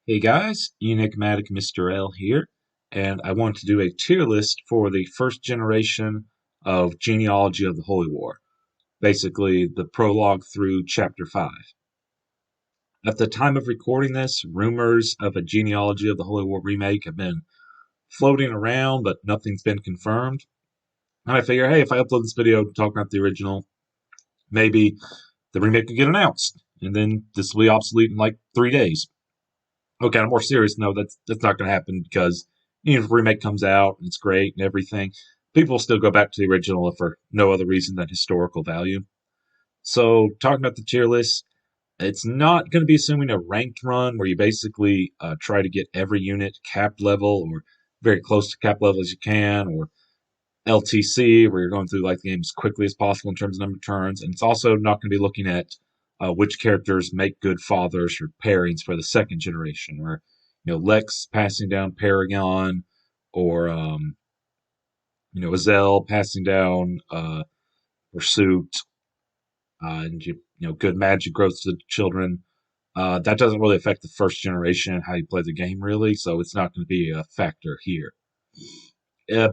Hey guys, Enigmatic Mr. L here, and I want to do a tier list for the first generation of Genealogy of the Holy War. Basically, the prologue through Chapter 5. At the time of recording this, rumors of a Genealogy of the Holy War remake have been floating around, but nothing's been confirmed. And I figure, hey, if I upload this video talking about the original, maybe the remake could get announced, and then this will be obsolete in like 3 days. Okay, on a more serious note, that's not going to happen because even if a remake comes out and it's great and everything, people will still go back to the original for no other reason than historical value. So, talking about the tier list, it's not going to be assuming a ranked run where you basically try to get every unit cap level or very close to cap level as you can, or LTC where you're going through like the game as quickly as possible in terms of number of turns. And it's also not going to be looking at which characters make good fathers or pairings for the second generation, where Lex passing down Paragon, or Azelle passing down Pursuit, and good magic growth to the children. That doesn't really affect the first generation and how you play the game, really, so it's not going to be a factor here.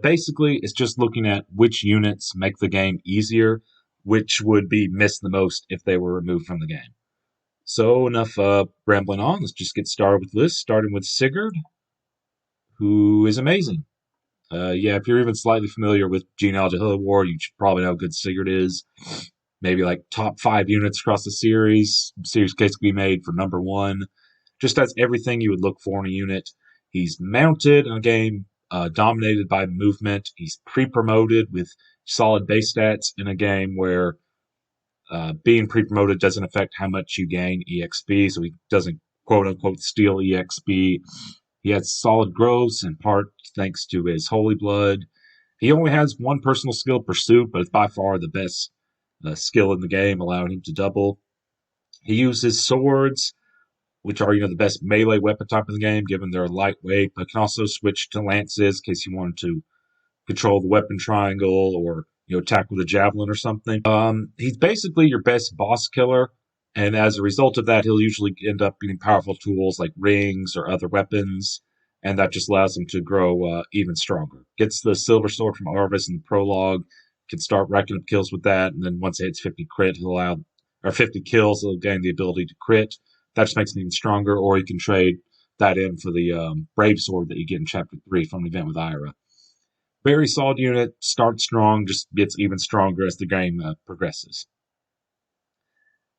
Basically, it's just looking at which units make the game easier, which would be missed the most if they were removed from the game. So enough rambling on. Let's just get started with the list, starting with Sigurd, who is amazing. If you're even slightly familiar with Genealogy of the Holy War, you should probably know how good Sigurd is. Maybe like top 5 units across the series. Series case could be made for number 1. Just has everything you would look for in a unit. He's mounted in a game dominated by movement. He's pre-promoted with solid base stats in a game where being pre-promoted doesn't affect how much you gain EXP, so he doesn't quote-unquote steal EXP. He has solid growth, in part thanks to his Holy Blood. He only has one personal skill, Pursuit, but it's by far the best skill in the game, allowing him to double. He uses swords, which are the best melee weapon type in the game, given they're lightweight, but can also switch to lances in case you wanted to control the weapon triangle or attack with a javelin or something. He's basically your best boss killer, and as a result of that, he'll usually end up getting powerful tools like rings or other weapons, and that just allows him to grow even stronger. Gets the silver sword from Arvis in the prologue, can start racking up kills with that, and then once it hits 50 crit, or 50 kills, he'll gain the ability to crit. That just makes him even stronger, or you can trade that in for the Brave Sword that you get in Chapter 3 from an event with Ayra. Very solid unit, starts strong, just gets even stronger as the game progresses.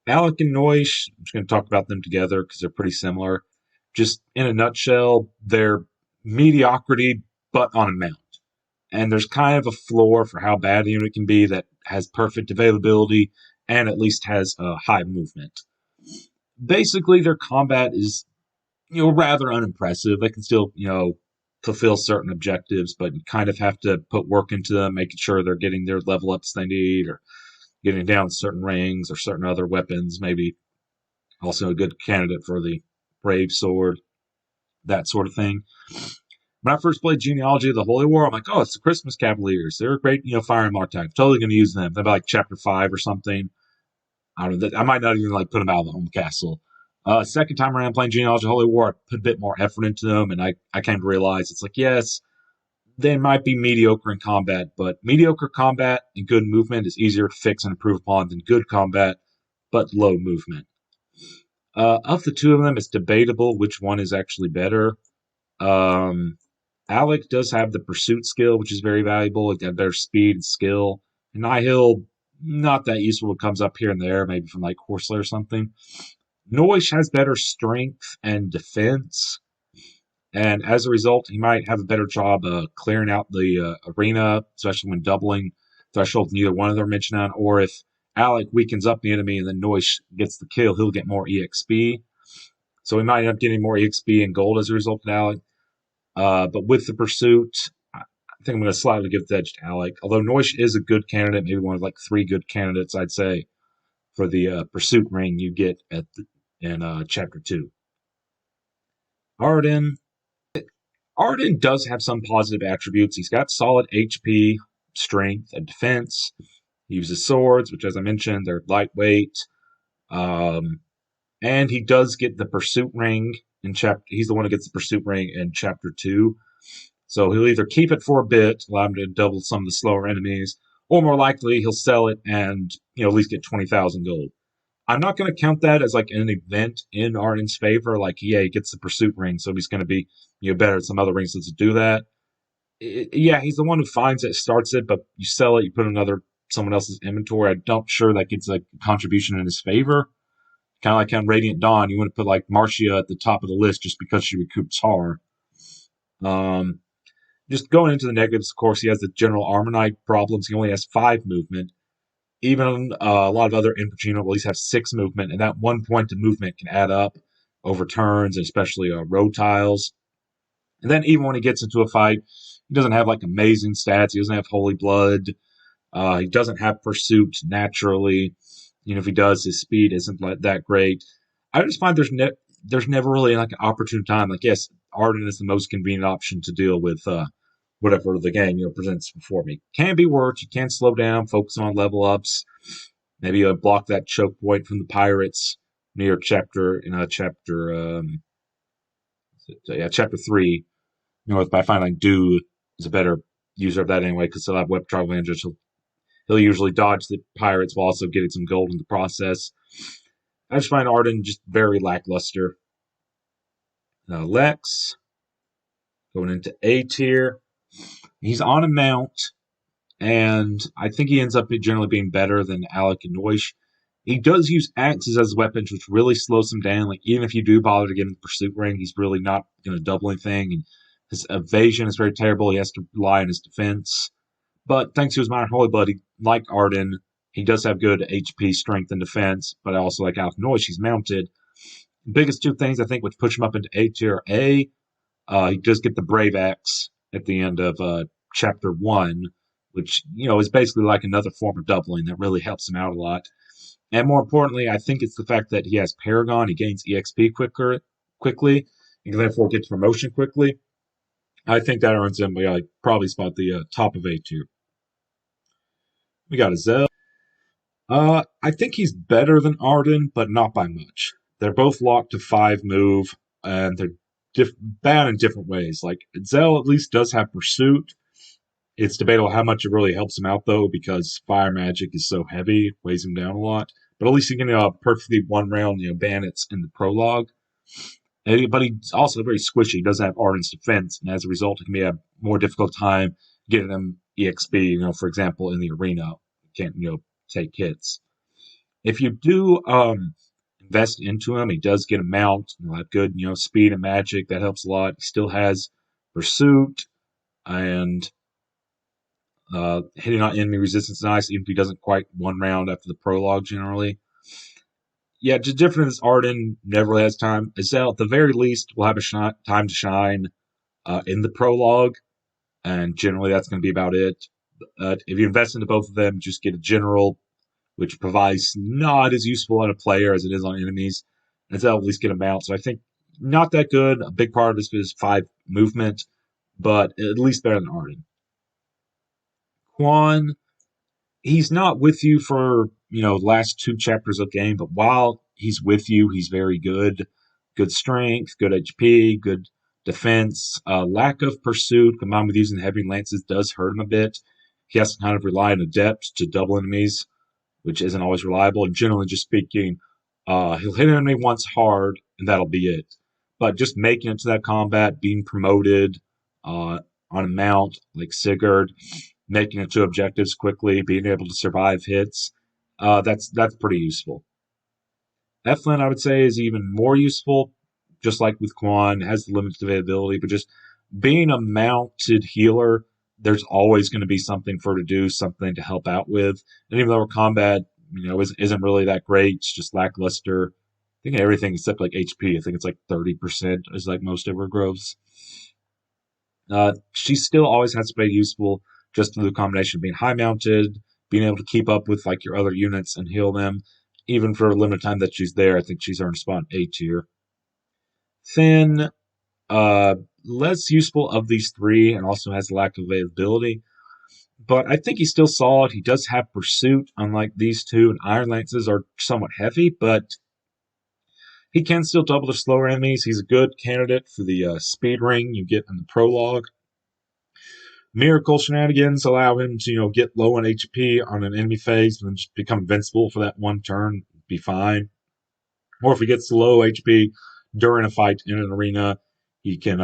Alec and Naoise, I'm just going to talk about them together because they're pretty similar. Just in a nutshell, they're mediocrity, but on a mount. And there's kind of a floor for how bad a unit can be that has perfect availability and at least has high movement. Basically, their combat is, rather unimpressive. They can still, fulfill certain objectives, but you kind of have to put work into them, making sure they're getting their level ups they need, or getting down certain rings or certain other weapons. Maybe also a good candidate for the Brave Sword, that sort of thing. When I first played Genealogy of the Holy War, I'm like, oh, it's the Christmas Cavaliers. They're a great, fire and mark type. Totally going to use them. They're like Chapter 5 or something. I don't know. I might not even put them out of the home castle. Second time around playing Genealogy of the Holy War, I put a bit more effort into them, and I came to realize it's like, yes, they might be mediocre in combat, but mediocre combat and good movement is easier to fix and improve upon than good combat, but low movement. Of the two of them, it's debatable which one is actually better. Alec does have the Pursuit skill, which is very valuable. It got better speed and skill. And Nihil, not that useful. It comes up here and there, maybe from like Horsley or something. Naoise has better strength and defense, and as a result, he might have a better job clearing out the arena, especially when doubling threshold in either one of them mentioned on, or if Alec weakens up the enemy and then Naoise gets the kill, he'll get more EXP. So he might end up getting more EXP and gold as a result of Alec. But with the Pursuit, I think I'm going to slightly give the edge to Alec. Although Naoise is a good candidate, maybe one of like 3 good candidates, I'd say, for the Pursuit ring you get in Chapter 2. Arden does have some positive attributes. He's got solid HP, strength, and defense. He uses swords, which, as I mentioned, they're lightweight. And And he does get the pursuit ring in chapter. He's the one who gets the pursuit ring in chapter 2. So he'll either keep it for a bit, allow him to double some of the slower enemies, or more likely he'll sell it and at least get 20,000 gold. I'm not going to count that as like an event in Arden's favor. Like, yeah, he gets the pursuit ring, so he's going to be better at some other rings to do that. Yeah, he's the one who finds it, starts it, but you sell it, you put someone else's inventory. I'm not sure that gets a contribution in his favor. Kind of like on Radiant Dawn, you wouldn't put like Marcia at the top of the list just because she recoups Har. Just going into the negatives, of course, he has the general Armonite problems. He only has 5 movement. Even a lot of other infantry nobles have 6 movement, and that 1 point of movement can add up over turns, especially road tiles. And then even when he gets into a fight, he doesn't have like amazing stats. He doesn't have Holy Blood. He doesn't have Pursuit naturally. If he does, his speed isn't that great. I just find there's never really like an opportune time. Like, yes, Arden is the most convenient option to deal with whatever the game presents before me. Can be worked. You can slow down, focus on level ups. Maybe block that choke point from the pirates near chapter 3. If I find like Do is a better user of that anyway, because he'll have web travel advantage. He'll usually dodge the pirates while also getting some gold in the process. I just find Arden just very lackluster. Lex, going into A tier. He's on a mount, and I think he ends up generally being better than Alec and Naoise. He does use axes as weapons, which really slows him down. Like, even if you do bother to get him the pursuit ring, he's really not going to double anything. And his evasion is very terrible. He has to rely on his defense. But thanks to his Minor Holy Blood, like Arden, he does have good HP, strength, and defense. But I also like Alec and Naoise. He's mounted. The biggest 2 things, I think, which push him up into A tier A, he does get the Brave Axe at the end of Chapter 1, which, is basically like another form of doubling that really helps him out a lot. And more importantly, I think it's the fact that he has Paragon. He gains EXP quickly, and can therefore get promotion quickly. I think that earns him probably spot the top of A tier. We got Azelle. I think he's better than Arden, but not by much. They're both locked to 5 move, and they're bad in different ways. Like, Azelle at least does have Pursuit. It's debatable how much it really helps him out, though, because fire magic is so heavy, it weighs him down a lot. But at least he can perfectly one-round bandits in the prologue. But he's also very squishy. He doesn't have Arden's defense, and as a result, it can be a more difficult time getting him EXP, for example, in the arena. You can't, take hits. If you do invest into him, he does get a mount. He'll have good, speed and magic. That helps a lot. He still has Pursuit, and hitting on enemy resistance is nice, even if he doesn't quite one round after the prologue generally. Yeah, just different as Arden never really has time. Azelle, at the very least, will have a time to shine in the prologue, and generally that's going to be about it. If you invest into both of them, just get a general, which provides not as useful on a player as it is on enemies. And Azelle at least get a mount, so I think not that good. A big part of this is 5 movement, but at least better than Arden. Quan, he's not with you for, last 2 chapters of the game, but while he's with you, he's very good. Good strength, good HP, good defense. Lack of Pursuit, combined with using heavy lances, does hurt him a bit. He has to kind of rely on Adept to double enemies, which isn't always reliable. And generally, just speaking, he'll hit an enemy once hard, and that'll be it. But just making it to that combat, being promoted on a mount like Sigurd, making it to objectives quickly, being able to survive hits, that's pretty useful. Ethlyn, I would say, is even more useful, just like with Quan, has the limited availability, but just being a mounted healer, there's always going to be something for her to do, something to help out with. And even though her combat, isn't really that great, it's just lackluster. I think everything except like HP, I think it's like 30% is like most of her growths. She still always has to be useful, just through the combination of being high mounted, being able to keep up with like your other units and heal them. Even for a limited time that she's there, I think she's earned a spot in A tier. Finn, less useful of these 3 and also has lack of availability. But I think he's still solid. He does have Pursuit, unlike these 2, and Iron Lances are somewhat heavy, but He can still double the slower enemies. He's a good candidate for the speed ring you get in the prologue. Miracle shenanigans allow him to, get low on HP on an enemy phase and then just become invincible for that one turn. Be fine. Or if he gets low HP during a fight in an arena, he can,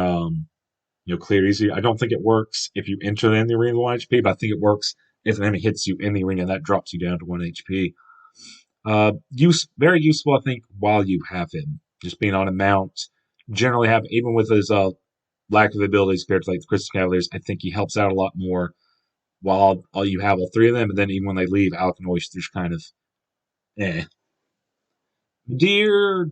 clear easy. I don't think it works if you enter in the arena with 1 HP, but I think it works if an enemy hits you in the arena, that drops you down to 1 HP. Very useful, I think, while you have him. Just being on a mount. Generally have, even with his lack of abilities compared to like the Crystal Cavaliers, I think he helps out a lot more while you have all 3 of them, and then even when they leave, Alec and Naoise, they're just kind of Midir,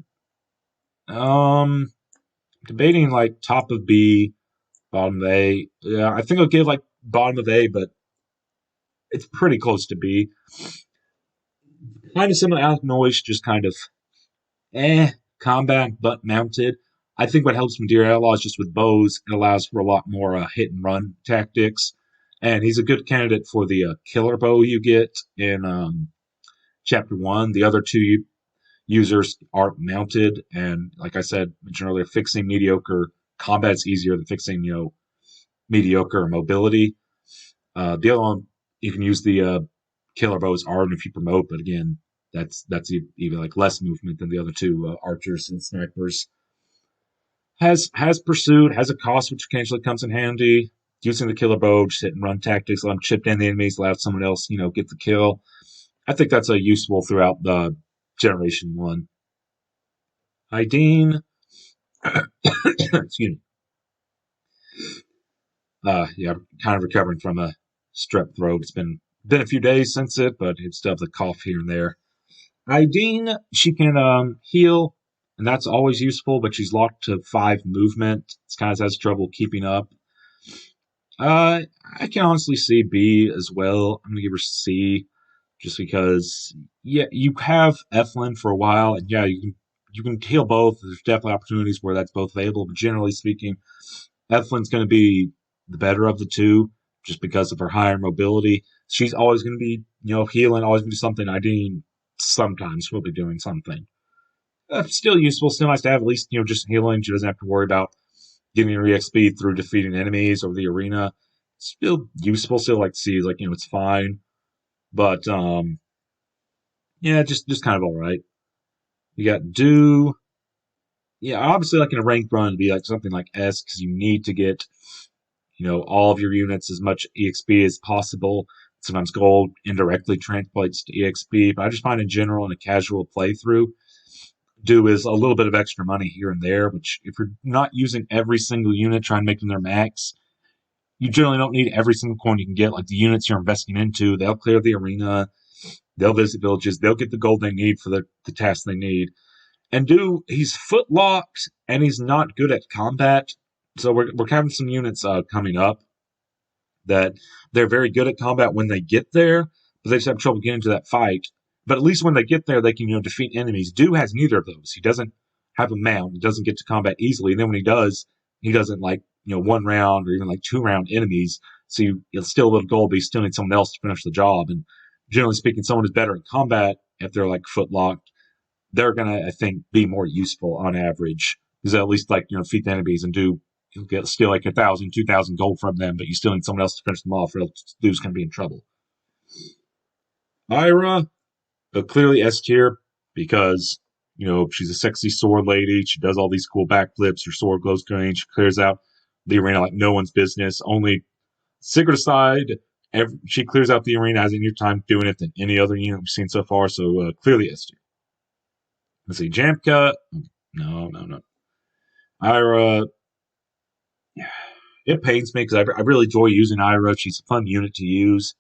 debating like top of B, bottom of A. Yeah, I think I'll give like bottom of A, but it's pretty close to B. Kind of similar to Alec and Naoise, just kind of combat, but mounted. I think what helps Midir Outlaw is just with bows, it allows for a lot more hit and run tactics. And he's a good candidate for the killer bow you get in Chapter 1. The other 2 users are mounted, and like I said, mentioned earlier, fixing mediocre combat's easier than fixing, mediocre mobility. The other one, you can use the killer bow as Arden if you promote, but again, that's even like less movement than the other 2 archers and snipers. Has pursued, has a cost which occasionally comes in handy. Using the killer bow, just hit and run tactics, let them chip down the enemies, allow someone else, get the kill. I think that's useful throughout the Generation 1. Edain, excuse me. Yeah, kind of recovering from a strep throat. It's been a few days since it, but it's still have the cough here and there. Edain, she can heal, and that's always useful, but she's locked to 5 movement. It's kind of has trouble keeping up. I can honestly see B as well. I'm going to give her C just because, yeah, you have Ethlyn for a while, and yeah, you can heal both. There's definitely opportunities where that's both available, but generally speaking, Ethlyn's going to be the better of the 2 just because of her higher mobility. She's always going to be, healing, always going to do something. Edain sometimes will be doing something. Still useful, still nice to have at least, just healing. She doesn't have to worry about getting her EXP through defeating enemies over the arena. Still useful, still like to see, like, it's fine. But, yeah, just kind of alright. You got Do. Yeah, obviously, like in a ranked run, it'd be like something like S, because you need to get, all of your units as much EXP as possible. Sometimes gold indirectly translates to EXP, but I just find in general, in a casual playthrough, Do is a little bit of extra money here and there, which if you're not using every single unit, trying to make them their max, you generally don't need every single coin you can get. Like the units you're investing into, they'll clear the arena, they'll visit villages, they'll get the gold they need for the tasks they need. And Do, he's footlocked, and he's not good at combat. So we're having some units coming up that they're very good at combat when they get there, but they just have trouble getting into that fight. But at least when they get there, they can, defeat enemies. Do has neither of those. He doesn't have a mount. He doesn't get to combat easily. And then when he does, he doesn't like, 1 round or even like 2 round enemies. So you'll still have gold, but you still need someone else to finish the job. And generally speaking, someone who's better at combat, if they're like footlocked, they're going to, I think, be more useful on average. Because at least like, defeat the enemies and you'll get still like 1,000, 2,000 gold from them, but you still need someone else to finish them off, or else Dude's going to be in trouble. Ayra, clearly S tier, because, she's a sexy sword lady. She does all these cool backflips. Her sword glows green. She clears out the arena like no one's business. Only Sigurd aside, she clears out the arena, has any time doing it than any other unit we've seen so far, so clearly S tier. Let's see, Jamke. No. Ayra, it pains me because I really enjoy using Ayra. She's a fun unit to use.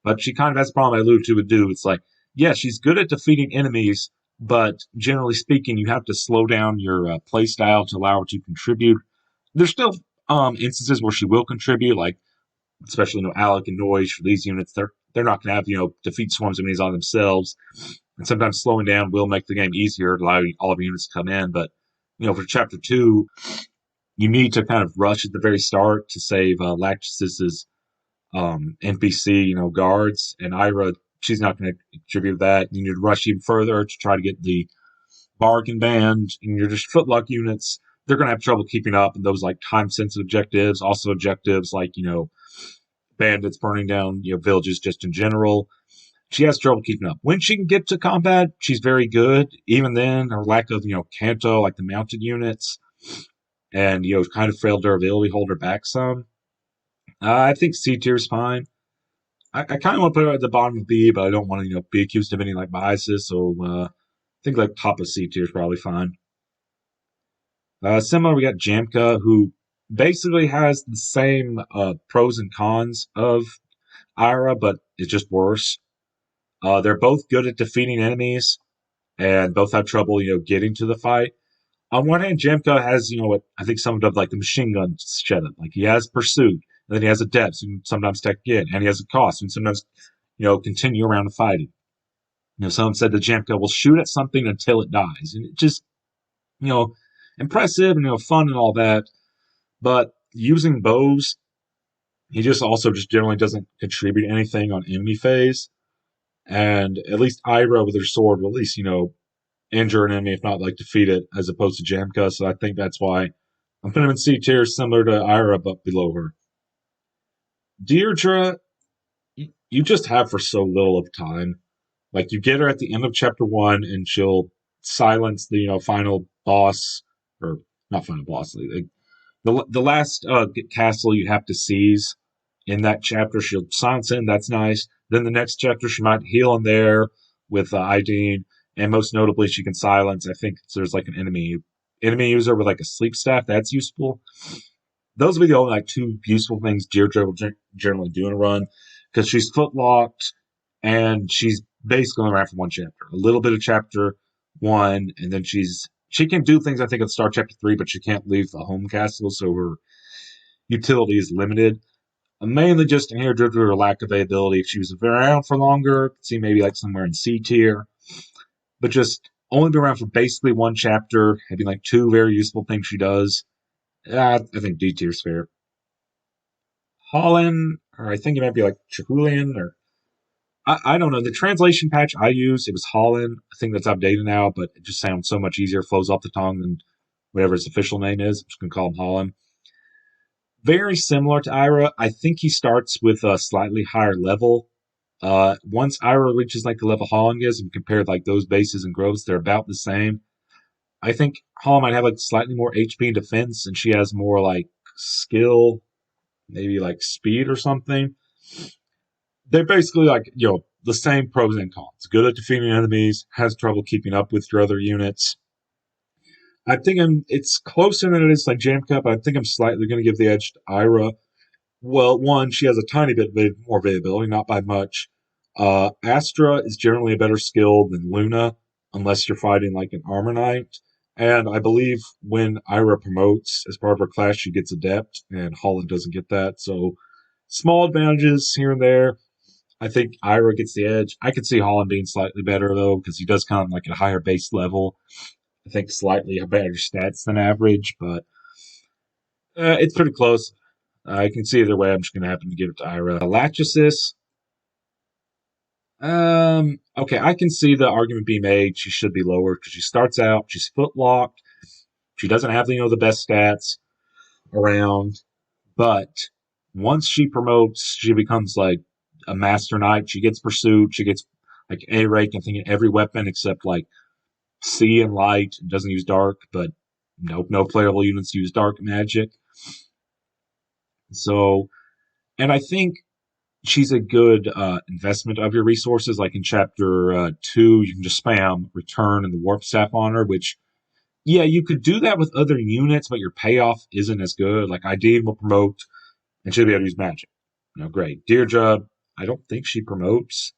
But she kind of has a problem I alluded to with Do. It's like, yeah, she's good at defeating enemies, but generally speaking, you have to slow down your playstyle to allow her to contribute. There's still instances where she will contribute, like especially Alec and Naoise for these units. They're not going to have defeat swarms of enemies on themselves, and sometimes slowing down will make the game easier, allowing all of your units to come in. But for Chapter 2, you need to kind of rush at the very start to save Lachesis's NPC, guards, and Ayra, she's not going to contribute that. You need to rush even further to try to get the bargain band and you're just footlock units, they're going to have trouble keeping up. And those like time sensitive objectives, also objectives like, bandits burning down, villages just in general. She has trouble keeping up. When she can get to combat, she's very good. Even then, her lack of, canto, like the mounted units, and, kind of frail durability hold her back some. I think C tier's fine. I kind of want to put her at the bottom of B, but I don't want to, be accused of any, like, biases, so I think, like, top of C tier is probably fine. Similar, we got Jamke, who basically has the same pros and cons of Ayra, but it's just worse. They're both good at defeating enemies, and both have trouble, getting to the fight. On one hand, Jamke has, what I think summed up like the machine gun setup. Like he has pursuit, and then he has a depth, so you can sometimes tech in, and he has a cost, and sometimes, continue around the fighting. Someone said that Jamke will shoot at something until it dies, and it just, impressive and fun and all that. But using bows, he just also just generally doesn't contribute anything on enemy phase. And at least Ayra with her sword will at least, injure an enemy, if not like defeat it, as opposed to Jamke. So I think that's why I'm putting him in C tier, similar to Ayra, but below her. Deirdre, you just have for so little of time. Like you get her at the end of chapter 1, and she'll silence the final boss, or not final boss, the last castle you have to seize in that chapter. She'll silence him. That's nice. Then the next chapter, she might heal in there with Edain. And most notably, she can silence. I think there's like an enemy user with like a sleep staff. That's useful. Those will be the only like 2 useful things Deirdre will generally do in a run, because she's footlocked and she's basically only around for 1 chapter. A little bit of chapter 1, and then she can do things I think at the start of chapter 3, but she can't leave the home castle, so her utility is limited. Mainly just in here due to her lack of availability. If she was around for longer, see maybe like somewhere in C tier. But just only been around for basically 1 chapter, having like 2 very useful things she does. I think D tier's fair. Holyn, or I think it might be like Chulainn, or I don't know. The translation patch I used, it was Holyn. I think that's outdated now, but it just sounds so much easier, flows off the tongue than whatever his official name is. I'm just going to call him Holyn. Very similar to Ayra. I think he starts with a slightly higher level. Once Ayra reaches like the level Holyn is, and compared like those bases and growths, they're about the same. I think Holyn might have like slightly more HP and defense, and she has more like skill, maybe like speed or something. They're basically like, the same pros and cons. Good at defeating enemies, has trouble keeping up with your other units. I think it's closer than it is like Jamke, but I think I'm slightly going to give the edge to Ayra. Well, one, she has a tiny bit more availability, not by much. Astra is generally a better skill than Luna, unless you're fighting like an armor knight. And I believe when Ayra promotes as part of her class, she gets adept, and Holyn doesn't get that. So small advantages here and there. I think Ayra gets the edge. I could see Holyn being slightly better, though, because he does come like at a higher base level. I think slightly better stats than average, but it's pretty close. I can see either way. I'm just going to happen to give it to Ayra. Lachesis. Okay, I can see the argument being made. She should be lower because she starts out, she's footlocked. She doesn't have, the best stats around. But once she promotes, she becomes like a master knight. She gets pursuit. She gets like A rank, I think, in every weapon except like C and light. It doesn't use dark, but no playable units use dark magic. So, and I think she's a good investment of your resources. Like in chapter 2, you can just spam return and the warp staff on her, which, yeah, you could do that with other units, but your payoff isn't as good. Like Edain will promote, and she'll be able to use magic. Great. Deirdre, I don't think she promotes,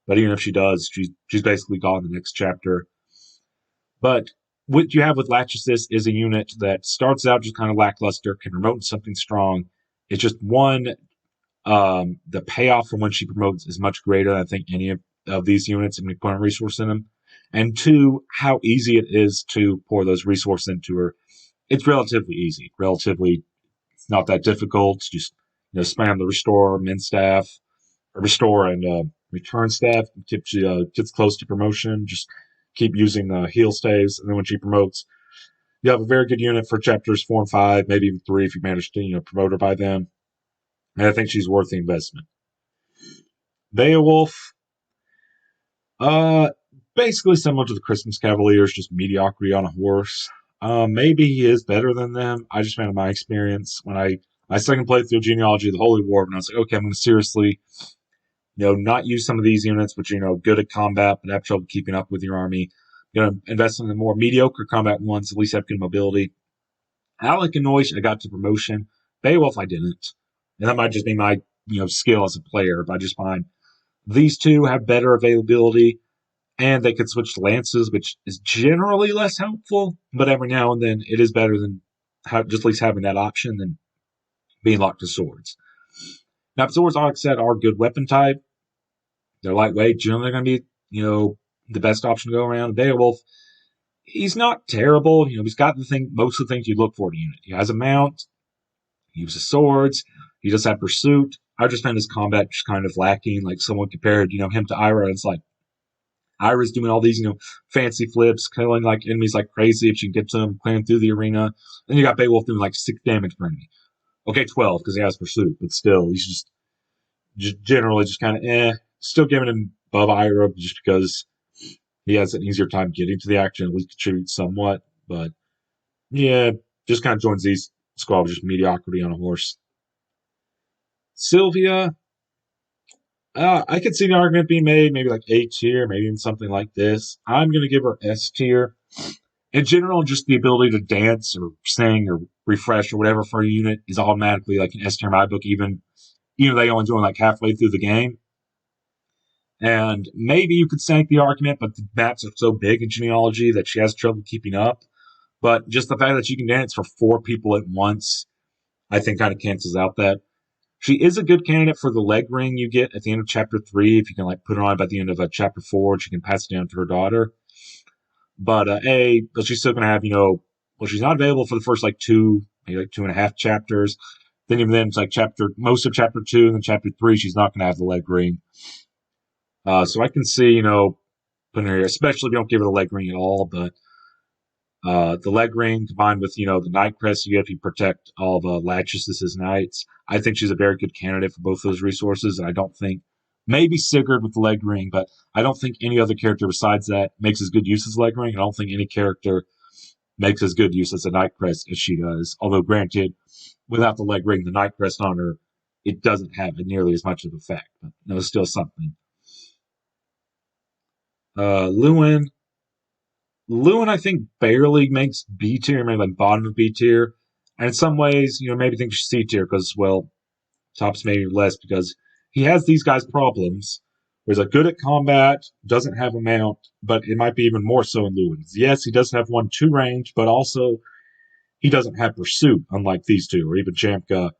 but even if she does, she's basically gone the next chapter. But what you have with Lachesis is a unit that starts out just kind of lackluster, can promote something strong. It's just one, the payoff from when she promotes is much greater than I think any of these units, and we put a resource in them. And 2, how easy it is to pour those resources into her. It's relatively easy. It's not that difficult. Just spam the restore, min staff, or restore and return staff. Gets close to promotion. Just keep using the heal staves, and then when she promotes, you have a very good unit for chapters 4 and 5, maybe even 3 if you manage to promote her by then. And I think she's worth the investment. Beowolf, basically similar to the Christmas Cavaliers, just mediocrity on a horse. Maybe he is better than them. I just found in my experience when I second played through Genealogy of the Holy War, and I was like, okay, I'm going to seriously, not use some of these units, which are, good at combat, but have trouble keeping up with your army. Going to invest in the more mediocre combat ones, at least have good mobility. Alec and Naoise, I got to promotion. Beowolf, I didn't. And that might just be my, skill as a player, but I just find these two have better availability, and they could switch to lances, which is generally less helpful, but every now and then it is better than just at least having that option than being locked to swords. Now, swords, like I said, are good weapon type. They're lightweight. Generally, they're going to be, the best option to go around. Beowolf, he's not terrible. He's got most of the things you look for in a unit. He has a mount. He uses swords. He does have pursuit. I just found his combat just kind of lacking. Like someone compared, him to Ayra. And it's like Ayra's doing all these, fancy flips, killing like enemies like crazy if she can get to them, clearing through the arena. Then you got Beowolf doing like 6 damage per enemy. Okay, 12 because he has pursuit, but still, he's just generally just kind of Still giving him above Ayra just because he has an easier time getting to the action, at least contribute somewhat. But yeah, just kind of joins these squad with just mediocrity on a horse. Silvia, I could see the argument being made, maybe like A tier, maybe even something like this. I'm going to give her S tier. In general, just the ability to dance or sing or refresh or whatever for a unit is automatically like an S tier in my book, even they only doing like halfway through the game. And maybe you could sank the argument, but the maps are so big in Genealogy that she has trouble keeping up. But just the fact that she can dance for 4 people at once, I think kind of cancels out that. She is a good candidate for the leg ring you get at the end of chapter 3. If you can like put her on by the end of chapter 4, she can pass it down to her daughter. But but she's still going to have, she's not available for the first like 2, maybe like 2.5 chapters. Then even then, it's like most of chapter 2 and then chapter 3, she's not going to have the leg ring. So I can see, putting her here, especially if you don't give her the leg ring at all. But the leg ring combined with, the night crest you get if you protect all the Lachesis' knights, I think she's a very good candidate for both those resources. And I don't think, maybe Sigurd with the leg ring, but I don't think any other character besides that makes as good use as leg ring. I don't think any character makes as good use as the night crest as she does. Although granted, without the leg ring, the night crest on her, it doesn't have nearly as much of an effect. But it's still something. Lewyn, I think, barely makes B tier, maybe like bottom of B tier. And in some ways, maybe think she's C tier because, well, tops maybe less because he has these guys' problems. Where he's like good at combat, doesn't have a mount, but it might be even more so in Lewyn's. Yes, he does have 1-2 range, but also he doesn't have pursuit, unlike these two, or even Jamke.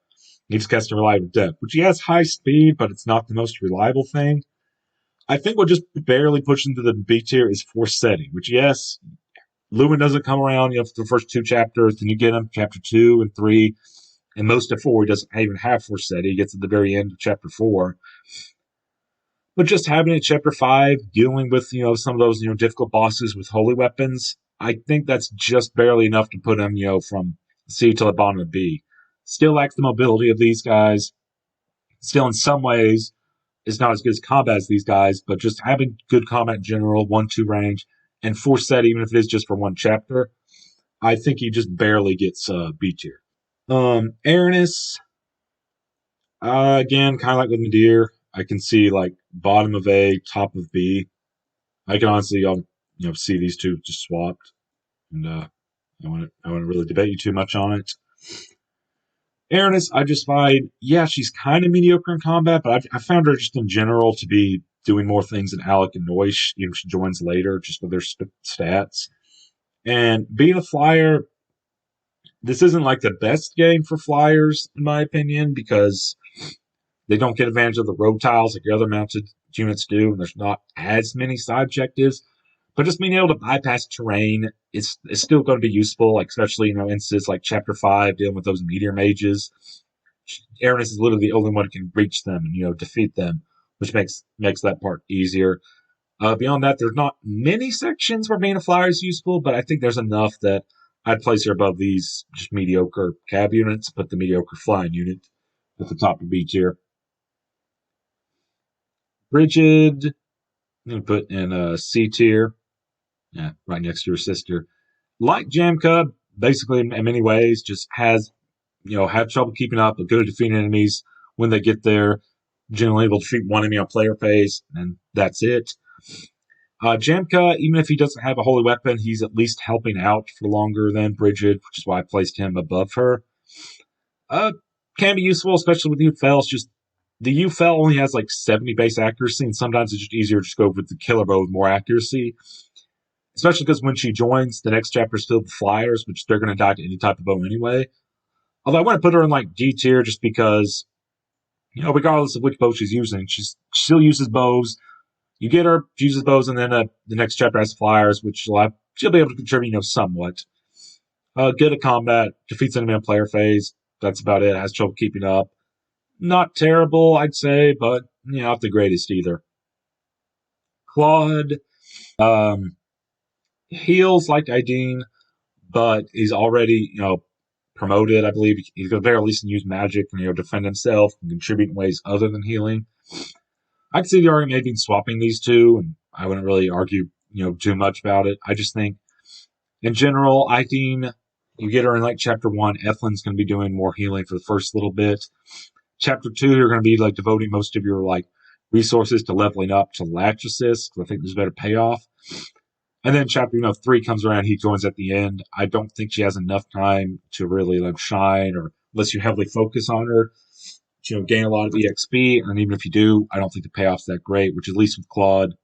He just has to rely on depth, which he has high speed, but it's not the most reliable thing. I think what just barely pushed into the B tier is force setting, which, yes, Lewyn doesn't come around, for the first 2 chapters, then you get him chapter 2 and 3, and most of 4 he doesn't even have force setting. He gets at the very end of chapter 4. But just having it chapter 5, dealing with, some of those, difficult bosses with holy weapons, I think that's just barely enough to put him, from C to the bottom of B. Still lacks the mobility of these guys. Still, in some ways, is not as good as combat as these guys, but just having good combat in general, 1-2 range, and force set, even if it is just for 1 chapter, I think he just barely gets B tier. Erinys, again, kind of like with Midir, I can see like bottom of A, top of B. I can honestly, see these two just swapped, and I wouldn't really debate you too much on it. Erinys, I just find, she's kind of mediocre in combat, but I found her just in general to be doing more things than Alec and Naoise, even if she joins later, just with their stats. And being a flyer, this isn't like the best game for flyers, in my opinion, because they don't get advantage of the road tiles like your other mounted units do, and there's not as many side objectives. But just being able to bypass terrain is still going to be useful, like especially, instances like Chapter 5, dealing with those meteor mages. Erinys is literally the only one who can reach them and, defeat them, which makes that part easier. Beyond that, there's not many sections where being a flyer is useful, but I think there's enough that I'd place her above these just mediocre cab units, put the mediocre flying unit at the top of B tier. Brigid, I'm going to put in a C tier. Yeah, right next to her sister. Like Jamke, basically in many ways, just has, have trouble keeping up, but good at defeating enemies when they get there. Generally able to defeat one enemy on player phase, and that's it. Jamke, even if he doesn't have a holy weapon, he's at least helping out for longer than Brigid, which is why I placed him above her. Can be useful, especially with UFL. It's just the UFL only has like 70 base accuracy, and sometimes it's just easier to just go with the killer bow with more accuracy. Especially because when she joins, the next chapter is filled with flyers, which they're going to die to any type of bow anyway. Although I want to put her in like D tier just because, regardless of which bow she's using, she still uses bows. You get her, she uses bows, and then the next chapter has flyers, which she'll be able to contribute, somewhat. Good at combat, defeats enemy on player phase. That's about it. Has trouble keeping up. Not terrible, I'd say, but not the greatest either. Claud heals like Edain, but he's already, promoted, I believe. He's going to very least use magic and, defend himself and contribute in ways other than healing. I could see the argument maybe swapping these two, and I wouldn't really argue, too much about it. I just think, in general, Edain, you get her in like chapter 1, Ethlyn's going to be doing more healing for the first little bit. Chapter 2, you're going to be like devoting most of your like resources to leveling up to Lachesis, because I think there's better payoff. And then chapter 3 comes around, he joins at the end. I don't think she has enough time to really shine, or unless you heavily focus on her, gain a lot of EXP. And even if you do, I don't think the payoff's that great, which at least with Claud,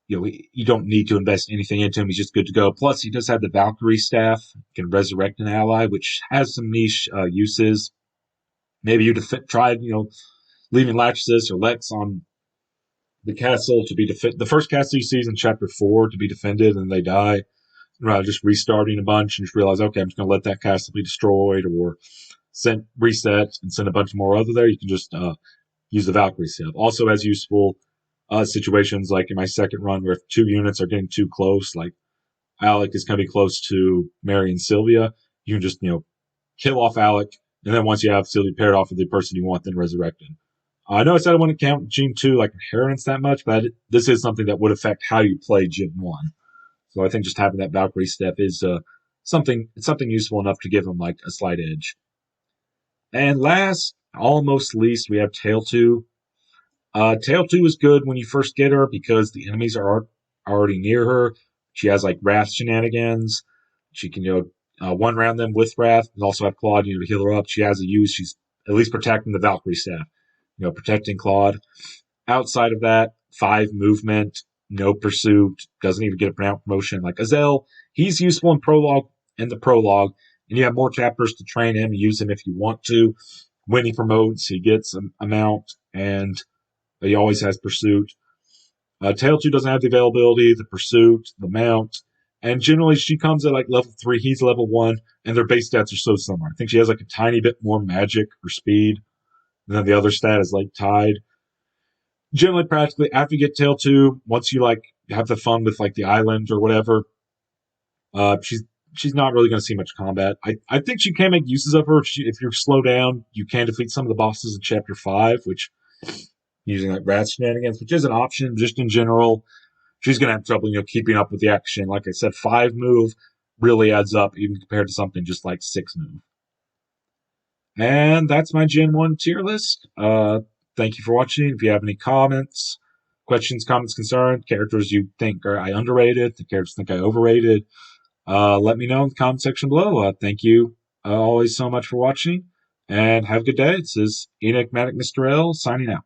you don't need to invest anything into him. He's just good to go. Plus, he does have the Valkyrie staff, can resurrect an ally, which has some niche uses. Maybe you tried, leaving Lachesis or Lex on the castle to be the first castle you see is in chapter 4 to be defended, and they die. Rather just restarting a bunch and just realize, okay, I'm just going to let that castle be destroyed, or reset and send a bunch more over there. You can just use the Valkyrie stuff. Also as useful situations like in my second run where if 2 units are getting too close, like Alec is going to be close to marrying Silvia, you can just, kill off Alec, and then once you have Silvia paired off with the person you want, then resurrect him. I know I said I wouldn't count Gen 2 like inheritance that much, but this is something that would affect how you play Gen 1. So I think just having that Valkyrie step is something useful enough to give him like a slight edge. And last, almost least, we have Tailtiu. Tailtiu is good when you first get her because the enemies are already near her. She has like Wrath shenanigans. She can, one round them with Wrath, and also have Claud, to heal her up. She has a use. She's at least protecting the Valkyrie staff, protecting Claud. Outside of that, 5 movement, no pursuit, doesn't even get a promotion. Like Azelle, he's useful in the prologue, and you have more chapters to train him and use him if you want to. When he promotes, he gets a mount, and he always has pursuit. Tailtiu doesn't have the availability, the pursuit, the mount, and generally she comes at like level 3, he's level 1, and their base stats are so similar. I think she has like a tiny bit more magic or speed, and then the other stat is like tied. Generally, practically, after you get Tailtiu, once you like have the fun with like the island or whatever, she's not really going to see much combat. I think you can make uses of her. If you're slow down, you can defeat some of the bosses in chapter 5, which using like rat shenanigans, which is an option. Just in general, she's going to have trouble, keeping up with the action. Like I said, 5 move really adds up, even compared to something just like 6 move. And that's my Gen 1 tier list. Thank you for watching. If you have any comments, questions, concerns, characters you think I underrated, the characters think I overrated, let me know in the comment section below. Thank you always so much for watching, and have a good day. This is Enigmatic Mr. L signing out.